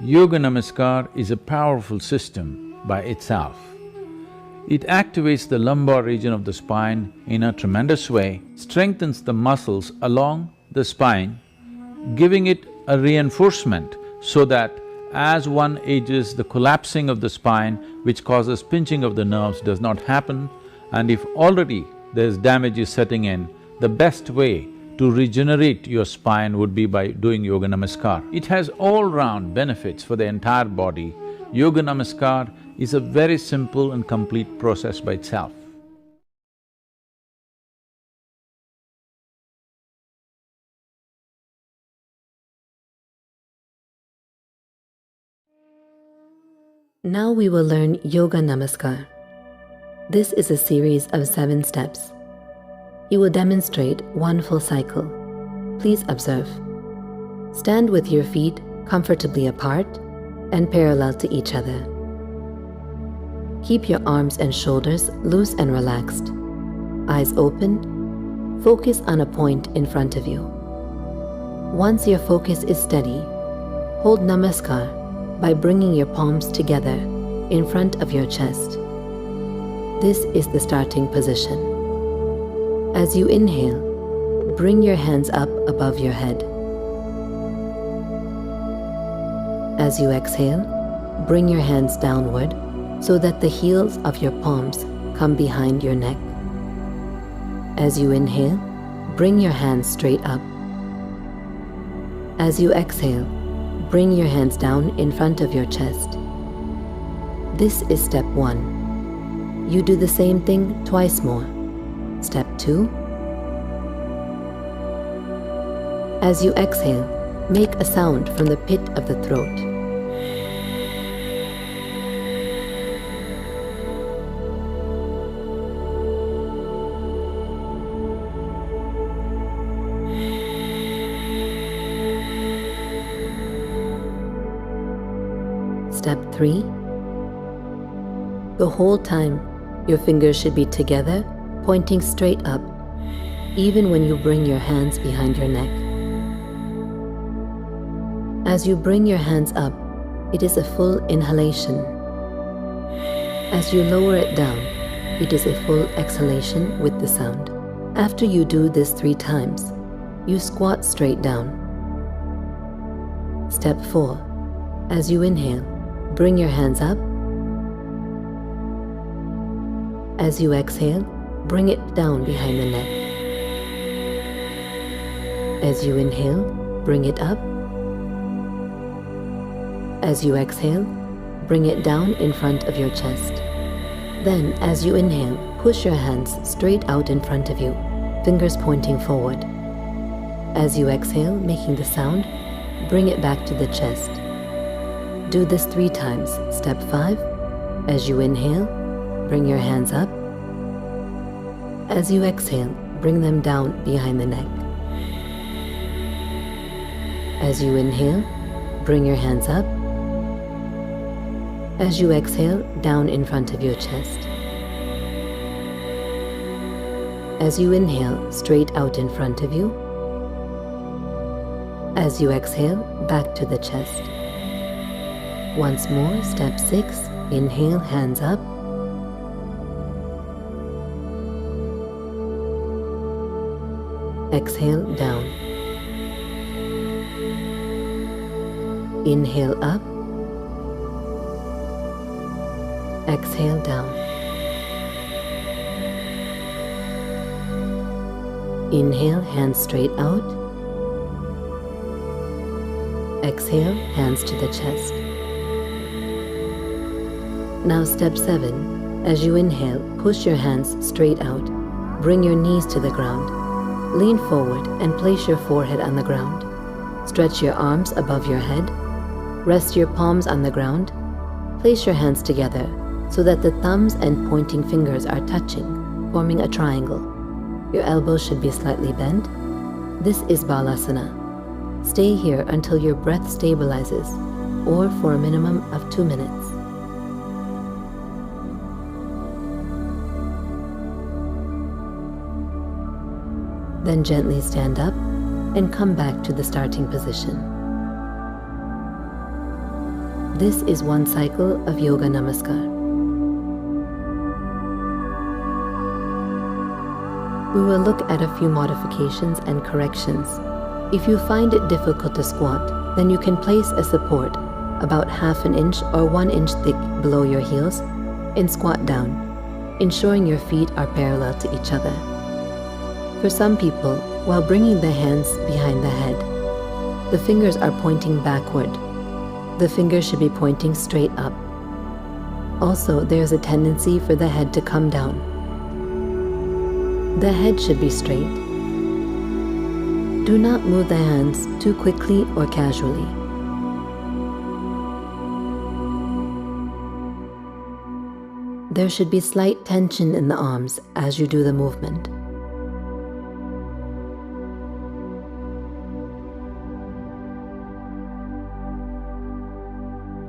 Yoga Namaskar is a powerful system by itself. It activates the lumbar region of the spine in a tremendous way, strengthens the muscles along the spine, giving it a reinforcement so that as one ages, the collapsing of the spine, which causes pinching of the nerves, does not happen. And if already there's damage is setting in, the best way to regenerate your spine would be by doing Yoga Namaskar. It has all-round benefits for the entire body. Yoga Namaskar is a very simple and complete process by itself. Now we will learn Yoga Namaskar. This is a series of 7 steps. He will demonstrate one full cycle. Please observe. Stand with your feet comfortably apart and parallel to each other. Keep your arms and shoulders loose and relaxed. Eyes open. Focus on a point in front of you. Once your focus is steady, hold Namaskar by bringing your palms together in front of your chest. This is the starting position. As you inhale, bring your hands up above your head. As you exhale, bring your hands downward so that the heels of your palms come behind your neck. As you inhale, bring your hands straight up. As you exhale, bring your hands down in front of your chest. This is step 1. You do the same thing twice more. Step 2. As you exhale, make a sound from the pit of the throat. Step 3. The whole time, your fingers should be together, pointing straight up, even when you bring your hands behind your neck. As you bring your hands up, it is a full inhalation. As you lower it down, it is a full exhalation with the sound. After you do this 3 times, you squat straight down. Step 4. As you inhale, bring your hands up. As you exhale, bring it down behind the neck. As you inhale, bring it up. As you exhale, bring it down in front of your chest. Then, as you inhale, push your hands straight out in front of you, fingers pointing forward. As you exhale, making the sound, bring it back to the chest. Do this 3 times. Step 5. As you inhale, bring your hands up. As you exhale, bring them down behind the neck. As you inhale, bring your hands up. As you exhale, down in front of your chest. As you inhale, straight out in front of you. As you exhale, back to the chest. Once more, step 6, inhale, hands up. Exhale, down. Inhale, up. Exhale, down. Inhale, hands straight out. Exhale, hands to the chest. Now step 7. As you inhale, push your hands straight out. Bring your knees to the ground. Lean forward and place your forehead on the ground. Stretch your arms above your head. Rest your palms on the ground. Place your hands together so that the thumbs and pointing fingers are touching, forming a triangle. Your elbows should be slightly bent. This is Balasana. Stay here until your breath stabilizes, or for a minimum of 2 minutes. Then gently stand up and come back to the starting position. This is one cycle of Yoga Namaskar. We will look at a few modifications and corrections. If you find it difficult to squat, then you can place a support about ½ an inch or 1 inch thick below your heels and squat down, ensuring your feet are parallel to each other. For some people, while bringing the hands behind the head, the fingers are pointing backward. The fingers should be pointing straight up. Also, there is a tendency for the head to come down. The head should be straight. Do not move the hands too quickly or casually. There should be slight tension in the arms as you do the movement.